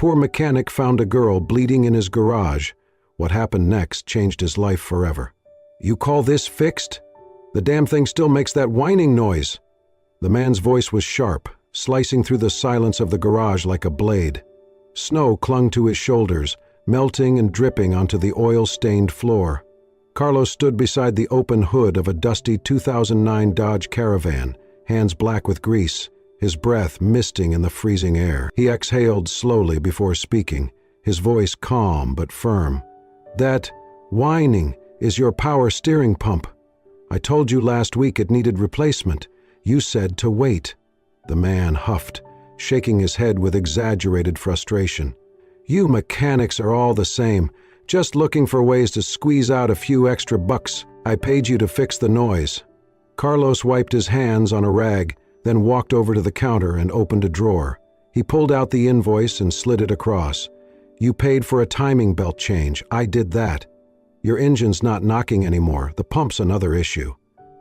poor mechanic found a girl bleeding in his garage. What happened next changed his life forever. "You call this fixed? The damn thing still makes that whining noise." The man's voice was sharp, slicing through the silence of the garage like a blade. Snow clung to his shoulders, melting and dripping onto the oil-stained floor. Carlos stood beside the open hood of a dusty 2009 Dodge Caravan, hands black with grease, his breath misting in the freezing air. He exhaled slowly before speaking, his voice calm but firm. "That whining is your power steering pump. I told you last week it needed replacement. You said to wait." The man huffed, shaking his head with exaggerated frustration. "You mechanics are all the same, just looking for ways to squeeze out a few extra bucks. I paid you to fix the noise." Carlos wiped his hands on a rag, then walked over to the counter and opened a drawer. He pulled out the invoice and slid it across. "You paid for a timing belt change. I did that. Your engine's not knocking anymore. The pump's another issue."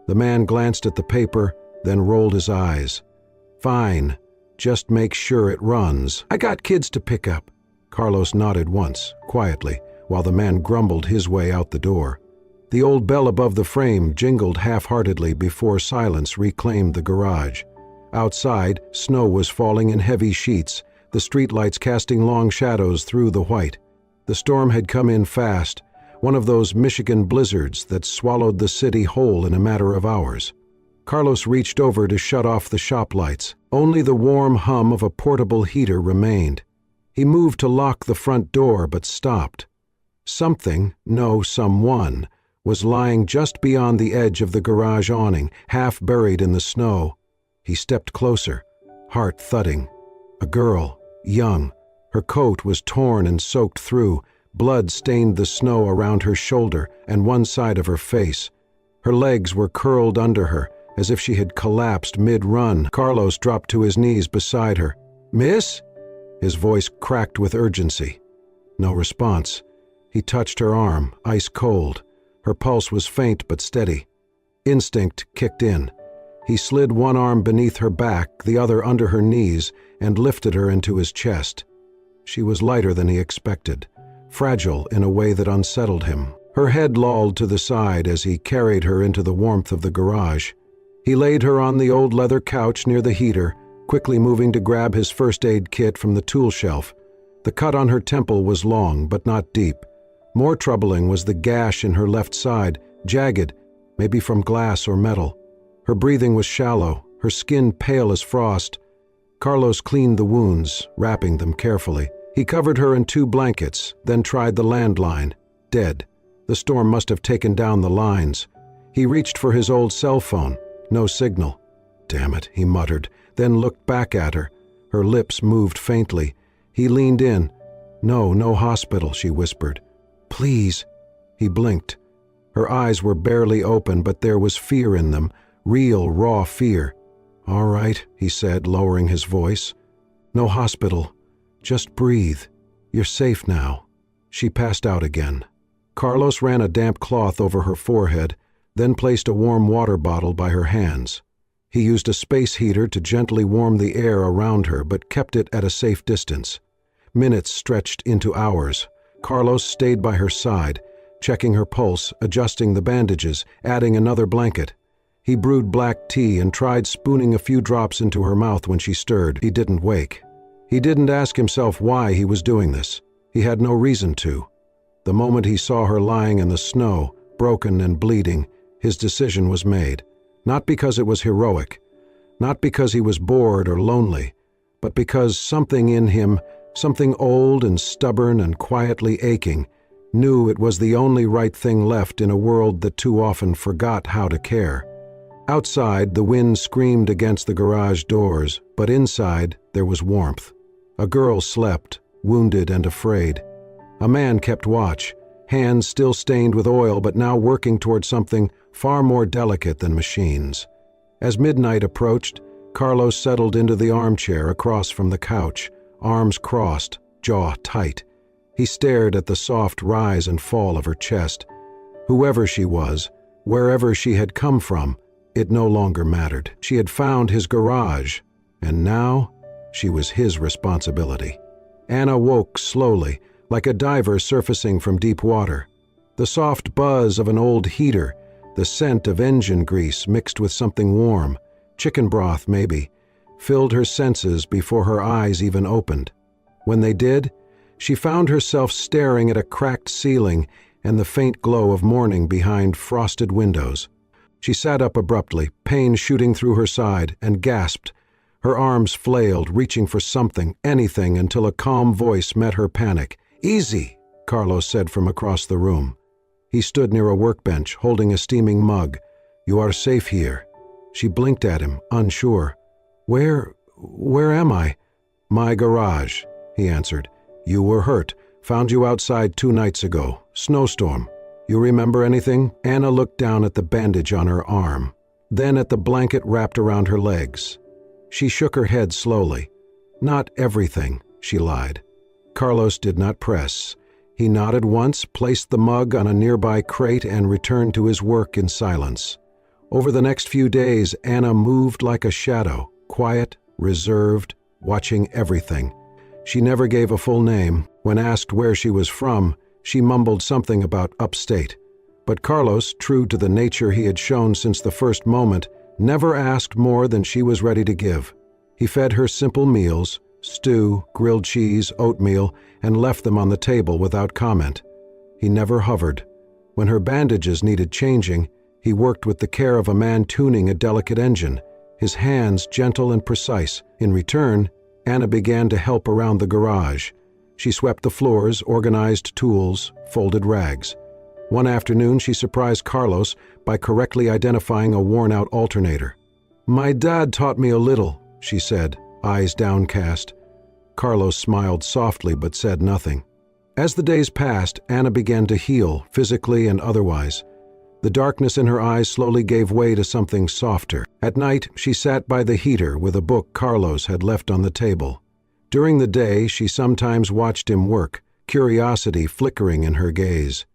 The man glanced at the paper, then rolled his eyes. "Fine. Just make sure it runs. I got kids to pick up." Carlos nodded once, quietly, while the man grumbled his way out the door. The old bell above the frame jingled half-heartedly before silence reclaimed the garage. Outside, snow was falling in heavy sheets, the streetlights casting long shadows through the white. The storm had come in fast, one of those Michigan blizzards that swallowed the city whole in a matter of hours. Carlos reached over to shut off the shop lights. Only the warm hum of a portable heater remained. He moved to lock the front door but stopped. Something, no, someone, was lying just beyond the edge of the garage awning, half buried in the snow. He stepped closer, heart thudding. A girl, young. Her coat was torn and soaked through. Blood stained the snow around her shoulder and one side of her face. Her legs were curled under her, as if she had collapsed mid-run. Carlos dropped to his knees beside her. "Miss?" His voice cracked with urgency. No response. He touched her arm, ice cold. Her pulse was faint but steady. Instinct kicked in. He slid one arm beneath her back, the other under her knees, and lifted her into his chest. She was lighter than he expected, fragile in a way that unsettled him. Her head lolled to the side as he carried her into the warmth of the garage. He laid her on the old leather couch near the heater, quickly moving to grab his first aid kit from the tool shelf. The cut on her temple was long, but not deep. More troubling was the gash in her left side, jagged, maybe from glass or metal. Her breathing was shallow, her skin pale as frost. Carlos cleaned the wounds, wrapping them carefully. He covered her in 2 blankets, then tried the landline. Dead. The storm must have taken down the lines. He reached for his old cell phone. No signal. "Damn it," he muttered, then looked back at her. Her lips moved faintly. He leaned in. No hospital," she whispered. "Please." He blinked. Her eyes were barely open, but there was fear in them, real, raw fear. "All right," he said, lowering his voice. "No hospital. Just breathe. You're safe now." She passed out again. Carlos ran a damp cloth over her forehead, then placed a warm water bottle by her hands. He used a space heater to gently warm the air around her, but kept it at a safe distance. Minutes stretched into hours. Carlos stayed by her side, checking her pulse, adjusting the bandages, adding another blanket. He brewed black tea and tried spooning a few drops into her mouth when she stirred. He didn't wake. He didn't ask himself why he was doing this. He had no reason to. The moment he saw her lying in the snow, broken and bleeding, his decision was made. Not because it was heroic, not because he was bored or lonely, but because something in him, something old and stubborn and quietly aching, knew it was the only right thing left in a world that too often forgot how to care. Outside, the wind screamed against the garage doors, but inside there was warmth. A girl slept, wounded and afraid. A man kept watch, hands still stained with oil but now working toward something far more delicate than machines. As midnight approached, Carlos settled into the armchair across from the couch, arms crossed, jaw tight. He stared at the soft rise and fall of her chest. Whoever she was, wherever she had come from, it no longer mattered. She had found his garage, and now she was his responsibility. Anna woke slowly, like a diver surfacing from deep water. The soft buzz of an old heater, the scent of engine grease mixed with something warm, chicken broth maybe, filled her senses before her eyes even opened. When they did, she found herself staring at a cracked ceiling and the faint glow of morning behind frosted windows. She sat up abruptly, pain shooting through her side, and gasped. Her arms flailed, reaching for something, anything, until a calm voice met her panic. "Easy," Carlos said from across the room. He stood near a workbench, holding a steaming mug. "You are safe here." She blinked at him, unsure. Where am I?" "My garage," he answered. "You were hurt. Found you outside 2 nights ago. Snowstorm. You remember anything?" Anna looked down at the bandage on her arm, then at the blanket wrapped around her legs. She shook her head slowly. "Not everything," she lied. Carlos did not press. He nodded once, placed the mug on a nearby crate, and returned to his work in silence. Over the next few days, Anna moved like a shadow, quiet, reserved, watching everything. She never gave a full name. When asked where she was from, she mumbled something about upstate. But Carlos, true to the nature he had shown since the first moment, never asked more than she was ready to give. He fed her simple meals, stew, grilled cheese, oatmeal, and left them on the table without comment. He never hovered. When her bandages needed changing, he worked with the care of a man tuning a delicate engine, his hands gentle and precise. In return, Anna began to help around the garage. She swept the floors, organized tools, folded rags. One afternoon, she surprised Carlos by correctly identifying a worn-out alternator. "My dad taught me a little," she said, eyes downcast. Carlos smiled softly but said nothing. As the days passed, Anna began to heal, physically and otherwise. The darkness in her eyes slowly gave way to something softer. At night, she sat by the heater with a book Carlos had left on the table. During the day, she sometimes watched him work, curiosity flickering in her gaze.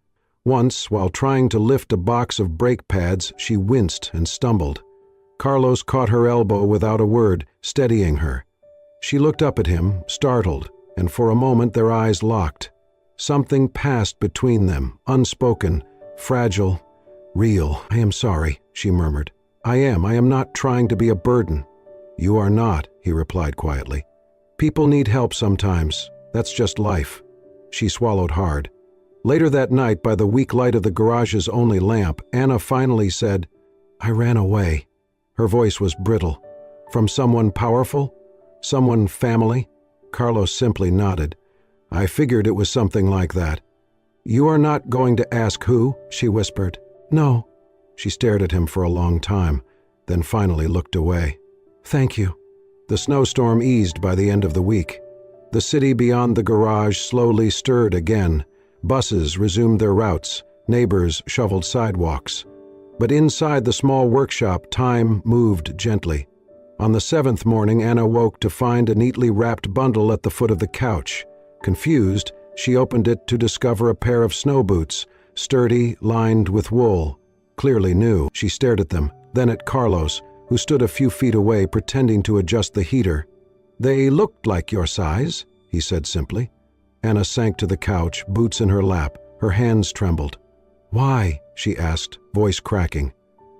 Once, while trying to lift a box of brake pads, she winced and stumbled. Carlos caught her elbow without a word, steadying her. She looked up at him, startled, and for a moment their eyes locked. Something passed between them, unspoken, fragile, real. "I am sorry," she murmured. I am not trying to be a burden." "You are not," he replied quietly. "People need help sometimes. That's just life." She swallowed hard. Later that night, by the weak light of the garage's only lamp, Anna finally said, "I ran away." Her voice was brittle. "From someone powerful? Someone family?" Carlos simply nodded. "I figured it was something like that." "You are not going to ask who?" she whispered. "No." She stared at him for a long time, then finally looked away. "Thank you." The snowstorm eased by the end of the week. The city beyond the garage slowly stirred again. Buses resumed their routes. Neighbors shoveled sidewalks. But inside the small workshop, time moved gently. On the 7th morning, Anna woke to find a neatly wrapped bundle at the foot of the couch. Confused, she opened it to discover a pair of snow boots, sturdy, lined with wool. Clearly new. She stared at them, then at Carlos, who stood a few feet away pretending to adjust the heater. "They looked like your size," he said simply. Anna sank to the couch, boots in her lap. Her hands trembled. "Why?" she asked, voice cracking.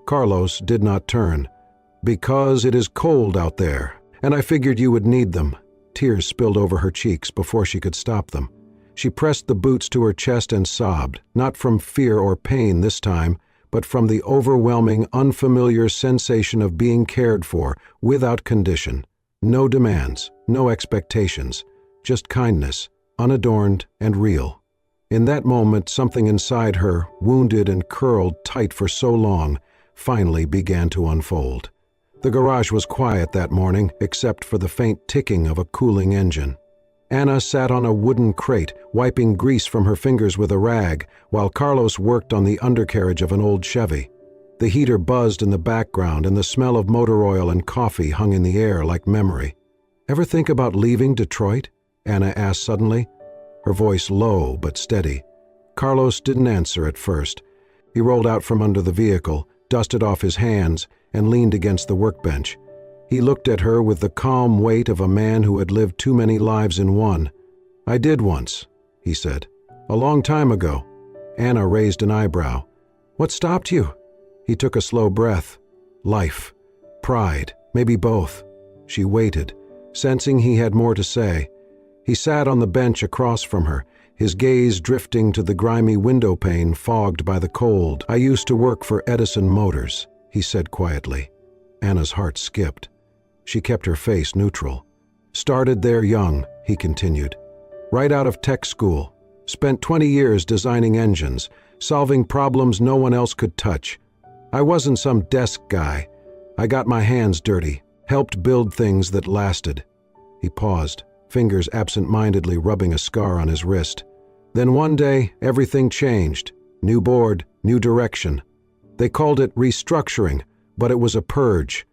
Carlos did not turn. "Because it is cold out there, and I figured you would need them." Tears spilled over her cheeks before she could stop them. She pressed the boots to her chest and sobbed, not from fear or pain this time, but from the overwhelming, unfamiliar sensation of being cared for, without condition. No demands, no expectations, just kindness, unadorned and real. In that moment, something inside her, wounded and curled tight for so long, finally began to unfold. The garage was quiet that morning, except for the faint ticking of a cooling engine. Anna sat on a wooden crate, wiping grease from her fingers with a rag, while Carlos worked on the undercarriage of an old Chevy. The heater buzzed in the background, and the smell of motor oil and coffee hung in the air like memory. "Ever think about leaving Detroit?" Anna asked suddenly, her voice low but steady. Carlos didn't answer at first. He rolled out from under the vehicle, dusted off his hands, and leaned against the workbench. He looked at her with the calm weight of a man who had lived too many lives in one. I did once, he said. A long time ago. Anna raised an eyebrow. What stopped you? He took a slow breath. Life. Pride. Maybe both. She waited, sensing he had more to say. He sat on the bench across from her, his gaze drifting to the grimy window pane fogged by the cold. I used to work for Edison Motors, he said quietly. Anna's heart skipped. She kept her face neutral. Started there young, he continued. Right out of tech school. Spent 20 years designing engines, solving problems no one else could touch. I wasn't some desk guy. I got my hands dirty, helped build things that lasted. He paused, fingers absent-mindedly rubbing a scar on his wrist. Then one day, everything changed. New board, new direction. They called it restructuring, but it was a purge.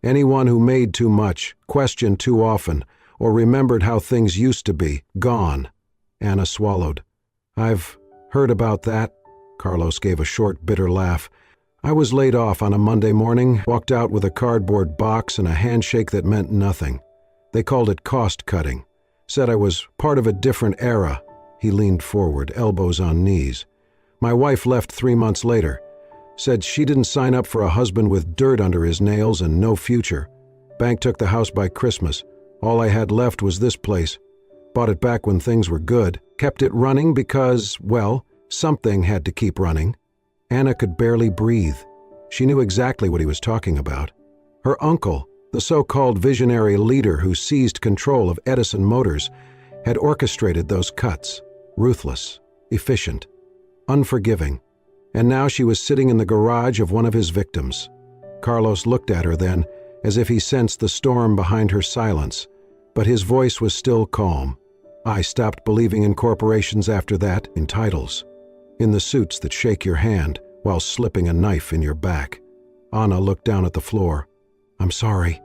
Anyone who made too much, questioned too often, or remembered how things used to be, gone. Anna swallowed. I've heard about that. Carlos gave a short, bitter laugh. I was laid off on a Monday morning, walked out with a cardboard box and a handshake that meant nothing. They called it cost-cutting. Said I was part of a different era. He leaned forward, elbows on knees. My wife left 3 months later. Said she didn't sign up for a husband with dirt under his nails and no future. Bank took the house by Christmas. All I had left was this place. Bought it back when things were good. Kept it running because, well, something had to keep running. Anna could barely breathe. She knew exactly what he was talking about. Her uncle, the so-called visionary leader who seized control of Edison Motors, had orchestrated those cuts. Ruthless, efficient, unforgiving. And now she was sitting in the garage of one of his victims. Carlos looked at her then, as if he sensed the storm behind her silence, but his voice was still calm. I stopped believing in corporations after that, in titles, in the suits that shake your hand while slipping a knife in your back. Anna looked down at the floor. I'm sorry.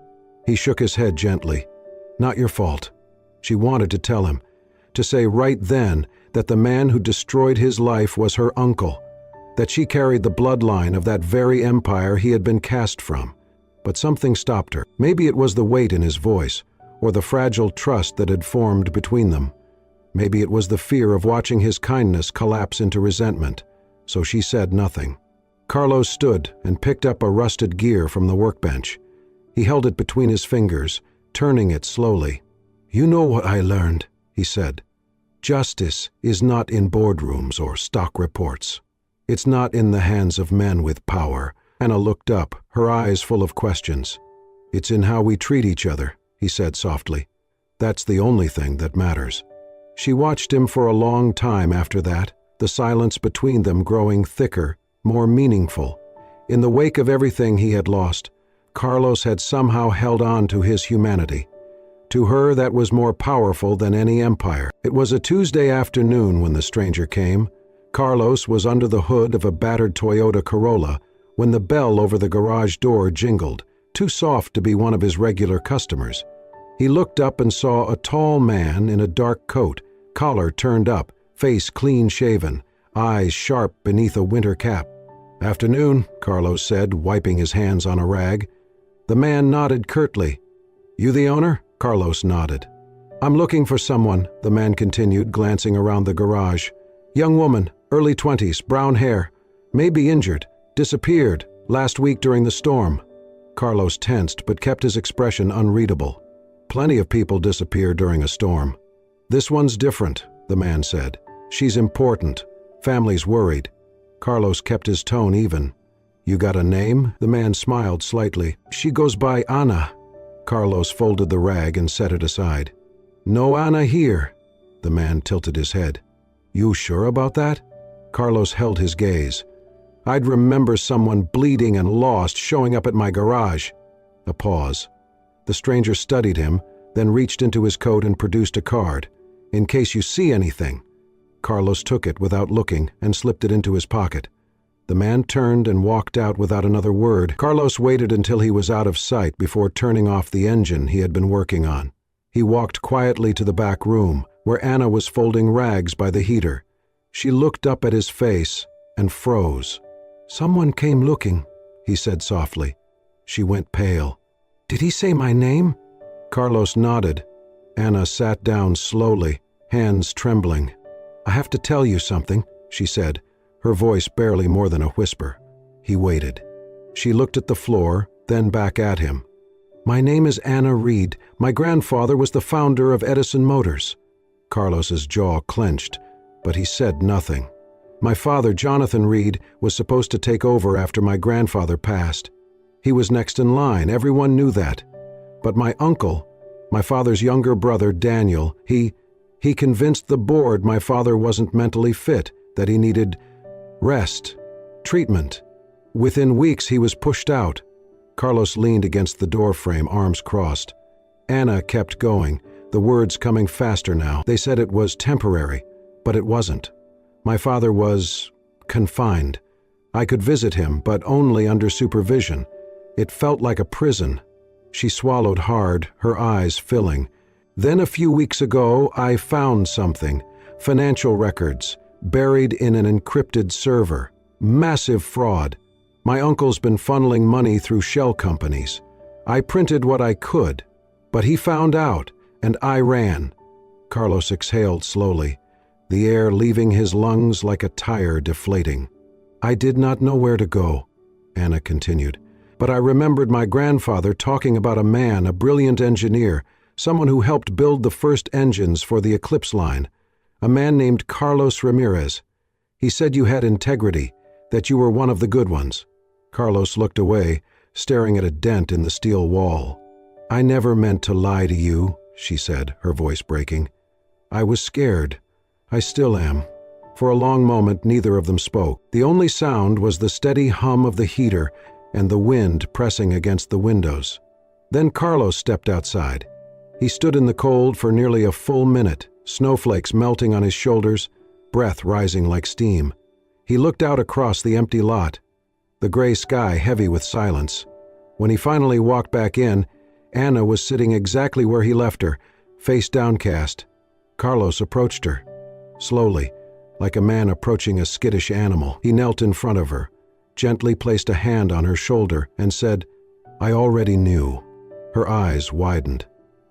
He shook his head gently. Not your fault. She wanted to tell him, to say right then that the man who destroyed his life was her uncle, that she carried the bloodline of that very empire he had been cast from. But something stopped her. Maybe it was the weight in his voice, or the fragile trust that had formed between them. Maybe it was the fear of watching his kindness collapse into resentment, so she said nothing. Carlos stood and picked up a rusted gear from the workbench. He held it between his fingers, turning it slowly. You know what I learned, he said. Justice is not in boardrooms or stock reports. It's not in the hands of men with power. Anna looked up, her eyes full of questions. It's in how we treat each other, he said softly. That's the only thing that matters. She watched him for a long time after that, the silence between them growing thicker, more meaningful. In the wake of everything he had lost, Carlos had somehow held on to his humanity. To her, that was more powerful than any empire. It was a Tuesday afternoon when the stranger came. Carlos was under the hood of a battered Toyota Corolla when the bell over the garage door jingled, too soft to be one of his regular customers. He looked up and saw a tall man in a dark coat, collar turned up, face clean-shaven, eyes sharp beneath a winter cap. Afternoon, Carlos said, wiping his hands on a rag. The man nodded curtly. You the owner? Carlos nodded. I'm looking for someone, the man continued, glancing around the garage. Young woman, early 20s, brown hair, may be injured, disappeared, last week during the storm. Carlos tensed but kept his expression unreadable. Plenty of people disappear during a storm. This one's different, the man said. She's important. Family's worried. Carlos kept his tone even. You got a name? The man smiled slightly. She goes by Anna. Carlos folded the rag and set it aside. No Anna here. The man tilted his head. You sure about that? Carlos held his gaze. I'd remember someone bleeding and lost showing up at my garage. A pause. The stranger studied him, then reached into his coat and produced a card. In case you see anything. Carlos took it without looking and slipped it into his pocket. The man turned and walked out without another word. Carlos waited until he was out of sight before turning off the engine he had been working on. He walked quietly to the back room, where Anna was folding rags by the heater. She looked up at his face and froze. Someone came looking, he said softly. She went pale. Did he say my name? Carlos nodded. Anna sat down slowly, hands trembling. "I have to tell you something," she said, her voice barely more than a whisper. He waited. She looked at the floor, then back at him. "My name is Anna Reed. My grandfather was the founder of Edison Motors." Carlos's jaw clenched, but he said nothing. "My father, Jonathan Reed, was supposed to take over after my grandfather passed. He was next in line, everyone knew that. But my uncle, my father's younger brother, Daniel, he convinced the board my father wasn't mentally fit, that he needed rest, treatment. Within weeks he was pushed out." Carlos leaned against the doorframe, arms crossed. Anna kept going, the words coming faster now. "They said it was temporary, but it wasn't. My father was confined. I could visit him, but only under supervision. It felt like a prison." She swallowed hard, her eyes filling. "Then a few weeks ago, I found something. Financial records, buried in an encrypted server. Massive fraud. My uncle's been funneling money through shell companies. I printed what I could, but he found out, and I ran." Carlos exhaled slowly, the air leaving his lungs like a tire deflating. "I did not know where to go," Anna continued, "but I remembered my grandfather talking about a man, a brilliant engineer, someone who helped build the first engines for the Eclipse line, a man named Carlos Ramirez. He said you had integrity, that you were one of the good ones." Carlos looked away, staring at a dent in the steel wall. "I never meant to lie to you," she said, her voice breaking. "I was scared. I still am." For a long moment, neither of them spoke. The only sound was the steady hum of the heater and the wind pressing against the windows. Then Carlos stepped outside. He stood in the cold for nearly a full minute, snowflakes melting on his shoulders, breath rising like steam. He looked out across the empty lot, the gray sky heavy with silence. When he finally walked back in, Anna was sitting exactly where he left her, face downcast. Carlos approached her. Slowly, like a man approaching a skittish animal, he knelt in front of her, gently placed a hand on her shoulder, and said, "I already knew." Her eyes widened.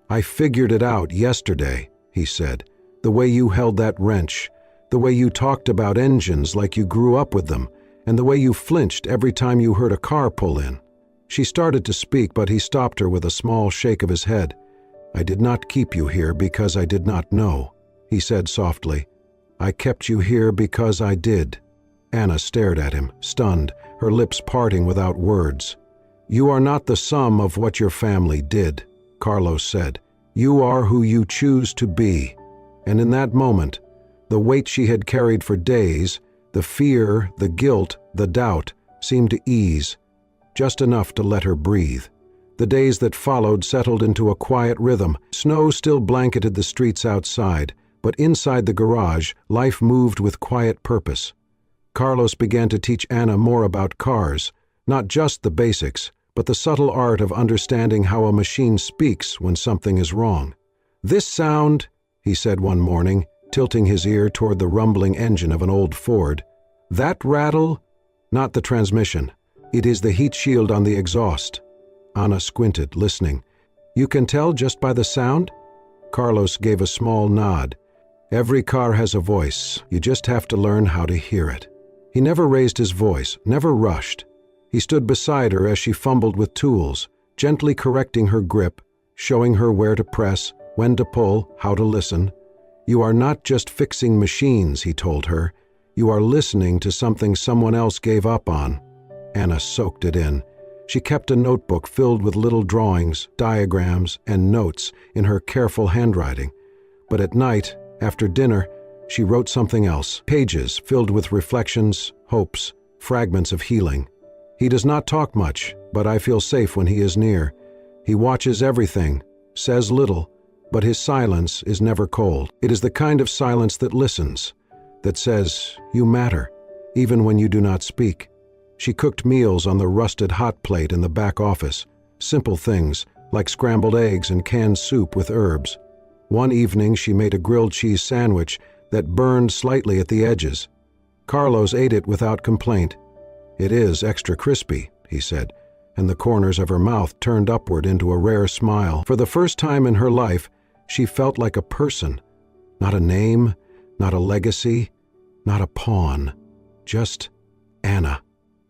"I figured it out yesterday," he said. "The way you held that wrench, the way you talked about engines like you grew up with them, and the way you flinched every time you heard a car pull in." She started to speak, but he stopped her with a small shake of his head. "I did not keep you here because I did not know," he said softly. "I kept you here because I did." Anna stared at him, stunned, her lips parting without words. "You are not the sum of what your family did," Carlos said. "You are who you choose to be." And in that moment, the weight she had carried for days, the fear, the guilt, the doubt, seemed to ease, just enough to let her breathe. The days that followed settled into a quiet rhythm. Snow still blanketed the streets outside, but inside the garage, life moved with quiet purpose. Carlos began to teach Anna more about cars, not just the basics, but the subtle art of understanding how a machine speaks when something is wrong. "This sound," he said one morning, tilting his ear toward the rumbling engine of an old Ford. "That rattle, not the transmission. It is the heat shield on the exhaust." Anna squinted, listening. "You can tell just by the sound?" Carlos gave a small nod. "Every car has a voice. You just have to learn how to hear it." He never raised his voice, never rushed. He stood beside her as she fumbled with tools, gently correcting her grip, showing her where to press, when to pull, how to listen. "You are not just fixing machines," he told her. "You are listening to something someone else gave up on." Anna soaked it in. She kept a notebook filled with little drawings, diagrams, and notes in her careful handwriting. But at night, after dinner, she wrote something else, pages filled with reflections, hopes, fragments of healing. "He does not talk much, but I feel safe when he is near. He watches everything, says little, but his silence is never cold. It is the kind of silence that listens, that says, 'You matter,' even when you do not speak." She cooked meals on the rusted hot plate in the back office, simple things like scrambled eggs and canned soup with herbs. One evening she made a grilled cheese sandwich that burned slightly at the edges. Carlos ate it without complaint. "It is extra crispy," he said, and the corners of her mouth turned upward into a rare smile. For the first time in her life, she felt like a person, Not a name, not a legacy, not a pawn. Just Anna.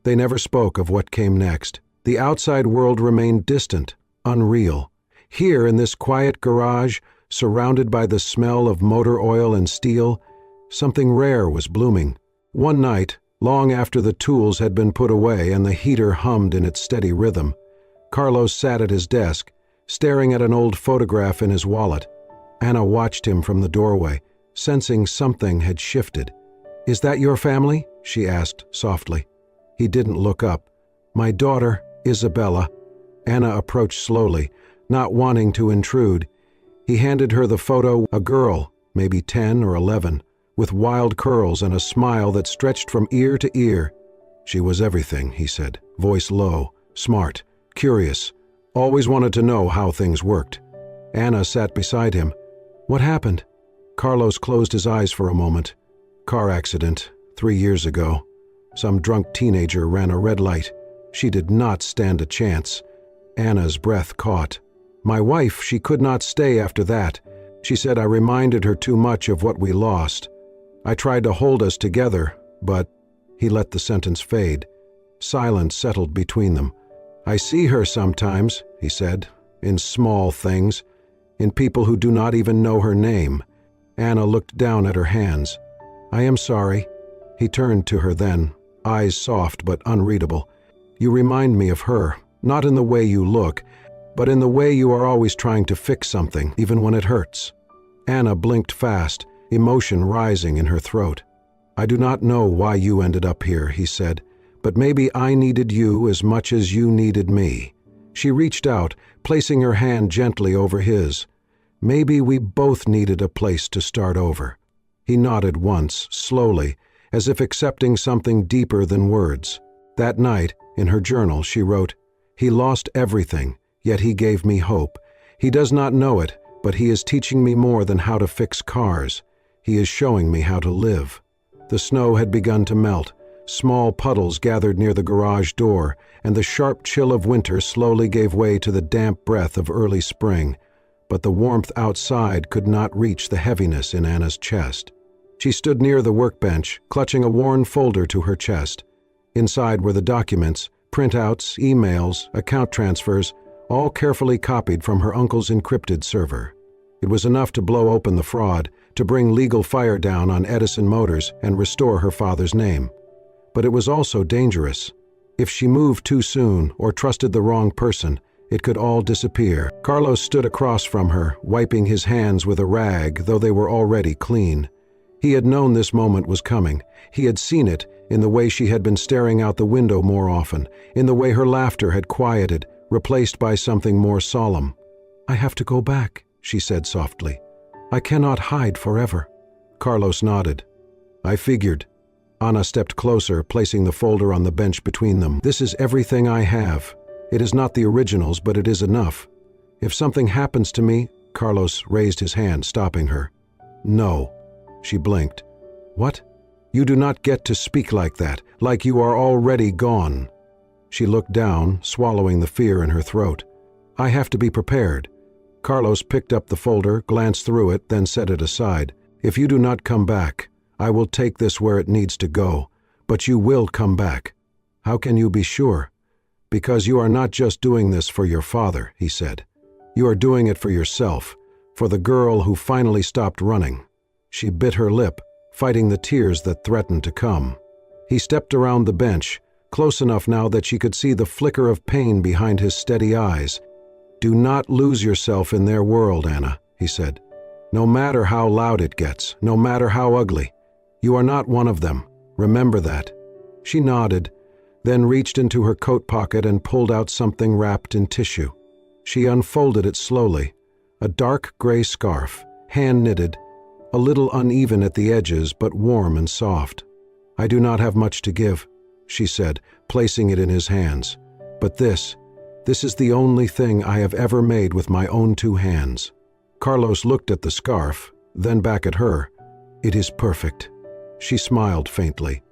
They never spoke of what came next. The outside world remained distant, unreal. Here in this quiet garage, surrounded by the smell of motor oil and steel, something rare was blooming. One night, long after the tools had been put away and the heater hummed in its steady rhythm, Carlos sat at his desk, staring at an old photograph in his wallet. Anna watched him from the doorway, sensing something had shifted. "Is that your family?" she asked softly. He didn't look up. "My daughter, Isabella." Anna approached slowly, not wanting to intrude. He handed her the photo, a girl, maybe 10 or 11, with wild curls and a smile that stretched from ear to ear. "She was everything," he said, voice low, smart, curious, always wanted to know how things worked. Anna sat beside him. "What happened?" Carlos closed his eyes for a moment. "Car accident, 3 years ago. Some drunk teenager ran a red light. She did not stand a chance." Anna's breath caught. "My wife, she could not stay after that. She said I reminded her too much of what we lost. I tried to hold us together, but..." He let the sentence fade. Silence settled between them. "I see her sometimes," he said, "in small things, in people who do not even know her name." Anna looked down at her hands. "I am sorry." He turned to her then, eyes soft but unreadable. "You remind me of her, not in the way you look, but in the way you are always trying to fix something, even when it hurts." Anna blinked fast, emotion rising in her throat. "I do not know why you ended up here," he said, "but maybe I needed you as much as you needed me." She reached out, placing her hand gently over his. "Maybe we both needed a place to start over." He nodded once, slowly, as if accepting something deeper than words. That night, in her journal, she wrote, "He lost everything, yet he gave me hope. He does not know it, but he is teaching me more than how to fix cars. He is showing me how to live." The snow had begun to melt. Small puddles gathered near the garage door, and the sharp chill of winter slowly gave way to the damp breath of early spring. But the warmth outside could not reach the heaviness in Anna's chest. She stood near the workbench, clutching a worn folder to her chest. Inside were the documents, printouts, emails, account transfers, all carefully copied from her uncle's encrypted server. It was enough to blow open the fraud, to bring legal fire down on Edison Motors and restore her father's name. But it was also dangerous. If she moved too soon or trusted the wrong person, it could all disappear. Carlos stood across from her, wiping his hands with a rag, though they were already clean. He had known this moment was coming. He had seen it in the way she had been staring out the window more often, in the way her laughter had quieted, replaced by something more solemn. "I have to go back," she said softly. "I cannot hide forever." Carlos nodded. "I figured." Anna stepped closer, placing the folder on the bench between them. "This is everything I have. It is not the originals, but it is enough. If something happens to me..." Carlos raised his hand, stopping her. "No." She blinked. "What? You do not get to speak like that, like you are already gone." She looked down, swallowing the fear in her throat. "I have to be prepared." Carlos picked up the folder, glanced through it, then set it aside. "If you do not come back, I will take this where it needs to go. But you will come back." "How can you be sure?" "Because you are not just doing this for your father," he said. "You are doing it for yourself, for the girl who finally stopped running." She bit her lip, fighting the tears that threatened to come. He stepped around the bench, close enough now that she could see the flicker of pain behind his steady eyes. "Do not lose yourself in their world, Anna," he said. "No matter how loud it gets, no matter how ugly. You are not one of them. Remember that." She nodded, then reached into her coat pocket and pulled out something wrapped in tissue. She unfolded it slowly, a dark gray scarf, hand-knitted, a little uneven at the edges but warm and soft. "I do not have much to give," she said, placing it in his hands. "But this is the only thing I have ever made with my own 2 hands." Carlos looked at the scarf, then back at her. "It is perfect." She smiled faintly.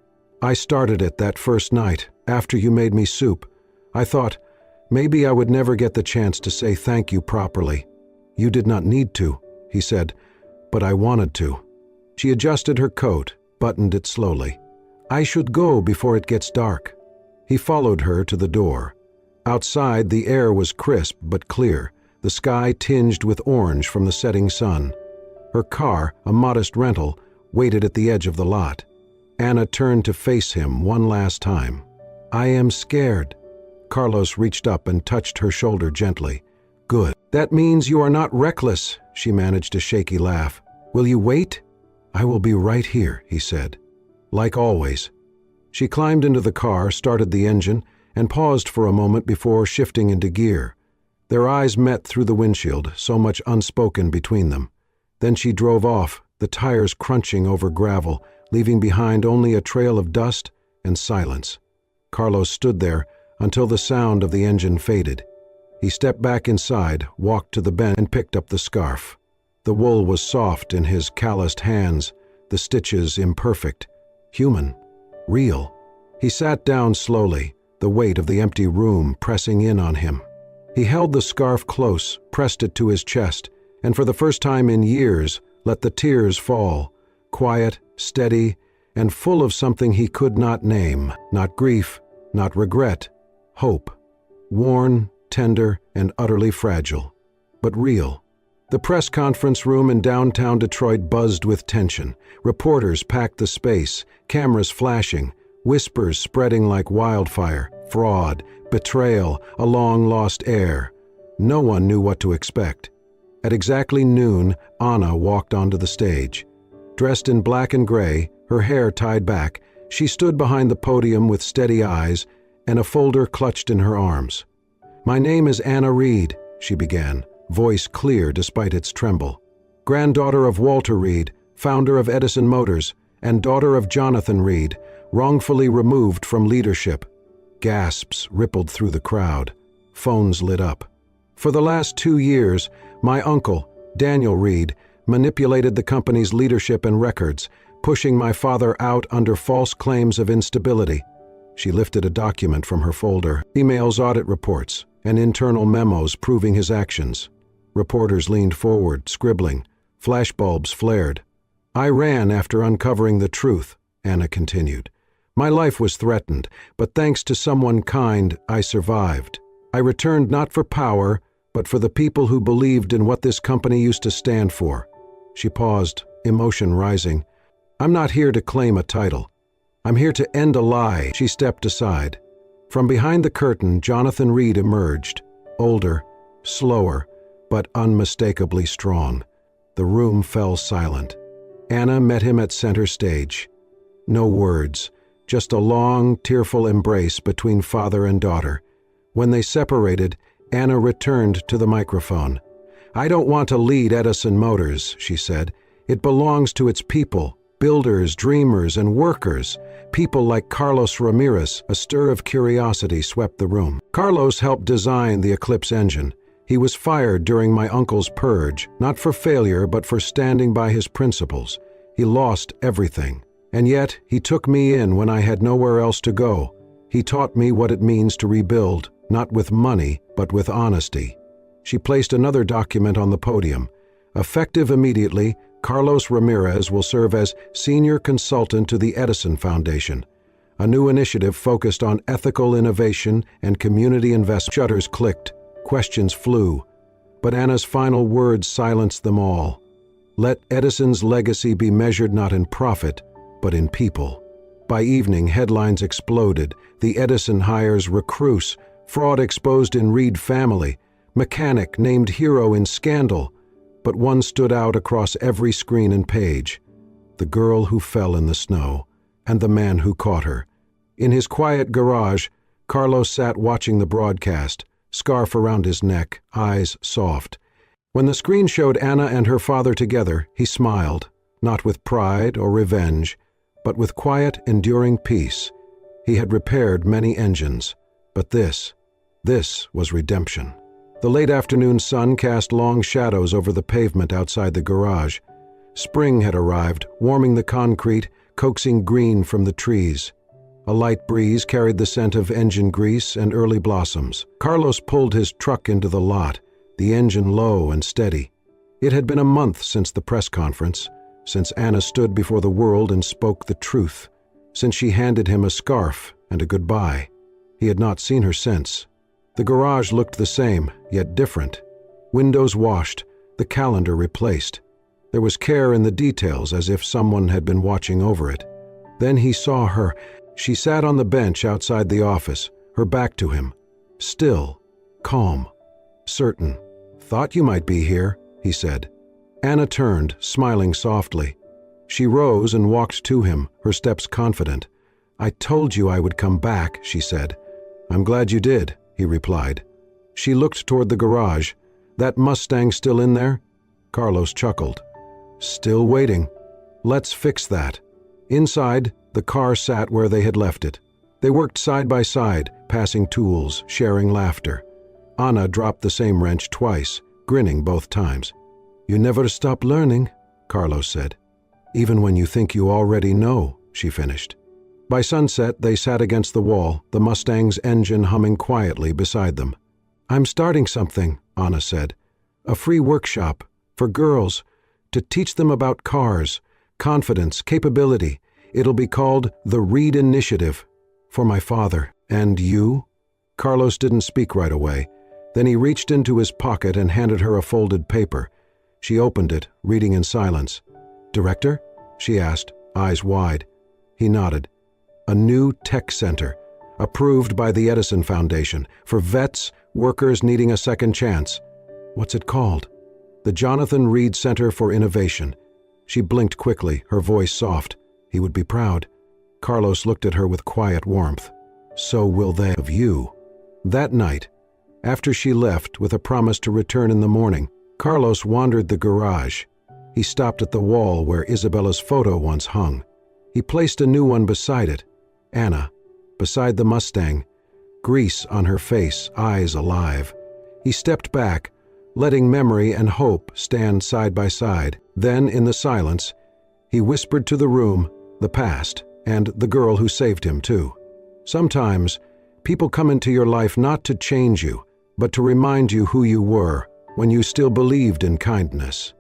"I started it that first night, after you made me soup. I thought, maybe I would never get the chance to say thank you properly." "You did not need to," he said, but I wanted to. She adjusted her coat, buttoned it slowly. I should go before it gets dark. He followed her to the door. Outside, the air was crisp but clear, the sky tinged with orange from the setting sun. Her car, a modest rental, waited at the edge of the lot. Anna turned to face him one last time. I am scared. Carlos reached up and touched her shoulder gently. Good. That means you are not reckless, she managed a shaky laugh. Will you wait? I will be right here, he said. Like always. She climbed into the car, started the engine, and paused for a moment before shifting into gear. Their eyes met through the windshield, so much unspoken between them. Then she drove off, the tires crunching over gravel, leaving behind only a trail of dust and silence. Carlos stood there until the sound of the engine faded. He stepped back inside, walked to the bench, and picked up the scarf. The wool was soft in his calloused hands, the stitches imperfect, human, real. He sat down slowly, the weight of the empty room pressing in on him. He held the scarf close, pressed it to his chest, and for the first time in years let the tears fall, quiet, steady, and full of something he could not name, not grief, not regret, hope. Worn, tender, and utterly fragile, but real. The press conference room in downtown Detroit buzzed with tension. Reporters packed the space, cameras flashing, whispers spreading like wildfire, fraud, betrayal, a long-lost heir. No one knew what to expect. At exactly noon, Anna walked onto the stage. Dressed in black and gray, her hair tied back, she stood behind the podium with steady eyes and a folder clutched in her arms. My name is Anna Reed, she began, voice clear despite its tremble. Granddaughter of Walter Reed, founder of Edison Motors, and daughter of Jonathan Reed, wrongfully removed from leadership. Gasps rippled through the crowd. Phones lit up. For the last 2 years, my uncle, Daniel Reed, manipulated the company's leadership and records, pushing my father out under false claims of instability. She lifted a document from her folder, emails, audit reports, and internal memos proving his actions. Reporters leaned forward, scribbling. Flashbulbs flared. I ran after uncovering the truth, Anna continued. My life was threatened, but thanks to someone kind, I survived. I returned not for power, but for the people who believed in what this company used to stand for. She paused, emotion rising. I'm not here to claim a title. I'm here to end a lie. She stepped aside. From behind the curtain, Jonathan Reed emerged, older, slower, but unmistakably strong. The room fell silent. Anna met him at center stage. No words, just a long, tearful embrace between father and daughter. When they separated, Anna returned to the microphone. I don't want to lead Edison Motors, she said. It belongs to its people, builders, dreamers, and workers. People like Carlos Ramirez. A stir of curiosity swept the room. Carlos helped design the Eclipse engine. He was fired during my uncle's purge, not for failure, but for standing by his principles. He lost everything. And yet, he took me in when I had nowhere else to go. He taught me what it means to rebuild, not with money, but with honesty. She placed another document on the podium. Effective immediately, Carlos Ramirez will serve as senior consultant to the Edison Foundation, a new initiative focused on ethical innovation and community investment. Shutters clicked, questions flew, but Anna's final words silenced them all. Let Edison's legacy be measured not in profit, but in people. By evening, headlines exploded. The Edison hires recluse, fraud exposed in Reed family, mechanic named hero in scandal. But one stood out across every screen and page. The girl who fell in the snow, and the man who caught her. In his quiet garage, Carlos sat watching the broadcast, scarf around his neck, eyes soft. When the screen showed Anna and her father together, he smiled, not with pride or revenge, but with quiet, enduring peace. He had repaired many engines, but this was redemption. The late afternoon sun cast long shadows over the pavement outside the garage. Spring had arrived, warming the concrete, coaxing green from the trees. A light breeze carried the scent of engine grease and early blossoms. Carlos pulled his truck into the lot, the engine low and steady. It had been a month since the press conference, since Anna stood before the world and spoke the truth, since she handed him a scarf and a goodbye. He had not seen her since. The garage looked the same, yet different. Windows washed, the calendar replaced. There was care in the details, as if someone had been watching over it. Then he saw her. She sat on the bench outside the office, her back to him. Still, calm, certain. "Thought you might be here," he said. Anna turned, smiling softly. She rose and walked to him, her steps confident. "I told you I would come back," she said. "I'm glad you did," he replied. She looked toward the garage. "That Mustang still in there?" Carlos chuckled. "Still waiting. Let's fix that." Inside, the car sat where they had left it. They worked side by side, passing tools, sharing laughter. Anna dropped the same wrench twice, grinning both times. "You never stop learning," Carlos said. "Even when you think you already know," she finished. By sunset, they sat against the wall, the Mustang's engine humming quietly beside them. "I'm starting something," Anna said. "A free workshop, for girls, to teach them about cars, confidence, capability. It'll be called the Reed Initiative. For my father. And you?" Carlos didn't speak right away. Then he reached into his pocket and handed her a folded paper. She opened it, reading in silence. "Director?" she asked, eyes wide. He nodded. "A new tech center, approved by the Edison Foundation, for vets, workers needing a second chance. What's it called?" "The Jonathan Reed Center for Innovation." She blinked quickly, her voice soft. He would be proud. Carlos looked at her with quiet warmth. "So will they of you." That night, after she left with a promise to return in the morning, Carlos wandered the garage. He stopped at the wall where Isabella's photo once hung. He placed a new one beside it. Anna, beside the Mustang, grease on her face, eyes alive. He stepped back, letting memory and hope stand side by side. Then, in the silence, he whispered to the room, the past, and the girl who saved him too. Sometimes, people come into your life not to change you, but to remind you who you were when you still believed in kindness.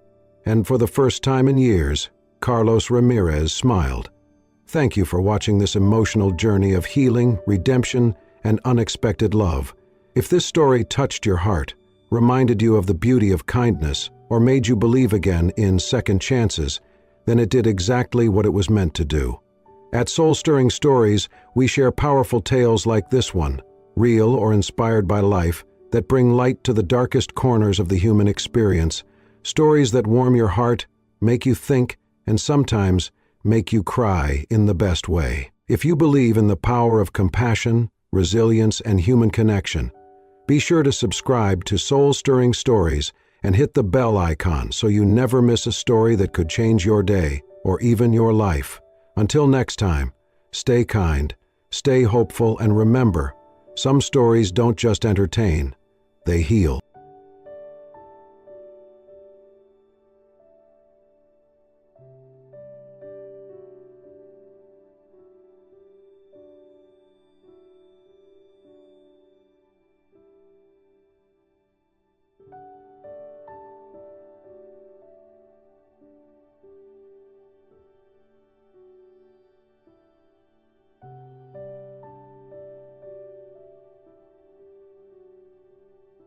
And for the first time in years, Carlos Ramirez smiled. Thank you for watching this emotional journey of healing, redemption, and unexpected love. If this story touched your heart, reminded you of the beauty of kindness, or made you believe again in second chances, then it did exactly what it was meant to do. At Soul Stirring Stories, we share powerful tales like this one, real or inspired by life, that bring light to the darkest corners of the human experience, stories that warm your heart, make you think, and sometimes make you cry in the best way. If you believe in the power of compassion, resilience, and human connection, be sure to subscribe to Soul Stirring Stories and hit the bell icon so you never miss a story that could change your day or even your life. Until next time, stay kind, stay hopeful, and remember, some stories don't just entertain, they heal.